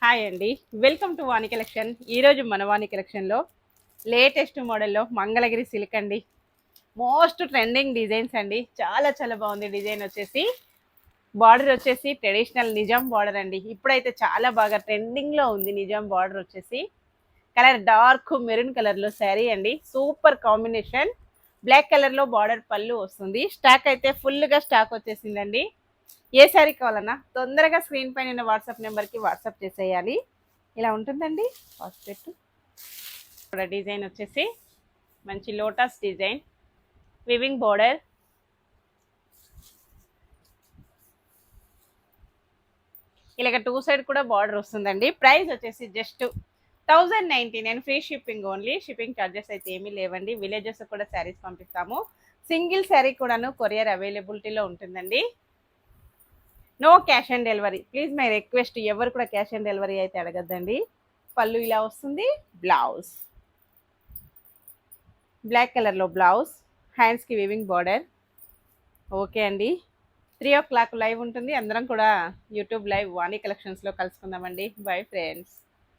Hi అండి, welcome to Vani collection. ఈరోజు మన వాణి కలెక్షన్లో లేటెస్ట్ మోడల్లో మంగళగిరి సిల్క్ అండి. మోస్ట్ ట్రెండింగ్ డిజైన్స్ అండి. చాలా చాలా బాగుంది. డిజైన్ వచ్చేసి బార్డర్ వచ్చేసి ట్రెడిషనల్ నిజాం బార్డర్ అండి. ఇప్పుడైతే చాలా బాగా ట్రెండింగ్లో ఉంది. నిజాం బార్డర్ వచ్చేసి కలర్ డార్క్ మెరూన్ కలర్లో శారీ అండి. Super combination. బ్లాక్ కలర్లో బార్డర్ పళ్ళు వస్తుంది. స్టాక్ అయితే ఫుల్గా స్టాక్ వచ్చేసిందండి. ఏ శారీ కావాలన్నా తొందరగా స్క్రీన్ పైన ఉన్న వాట్సాప్ నెంబర్కి వాట్సాప్ చేసేయాలి. ఇలా ఉంటుందండి ఫస్ట్. ఇక్కడ డిజైన్ వచ్చేసి మంచి లోటస్ డిజైన్, వివింగ్ బోర్డర్, ఇలాగ టూ సైడ్ కూడా బార్డర్ వస్తుందండి. ప్రైస్ వచ్చేసి just 1099, free shipping only. Shipping charges అయితే ఏమీ లేవండి. విలేజెస్ కూడా శారీస్ పంపిస్తాము. సింగిల్ శారీ కూడాను కొరియర్ అవైలబిలిటీలో ఉంటుందండి. No cash on delivery. Please my request, ఎవరు కూడా క్యాష్ ఆన్ డెలివరీ అయితే అడగద్దండి. పళ్ళు ఇలా వస్తుంది. బ్లౌజ్ బ్లాక్ కలర్లో బ్లౌజ్, హ్యాండ్స్కి వీవింగ్ బార్డర్. ఓకే అండి, 3 o'clock లైవ్ ఉంటుంది. అందరం కూడా యూట్యూబ్ లైవ్ వాణి కలెక్షన్స్లో కలుసుకుందామండి. Bye friends.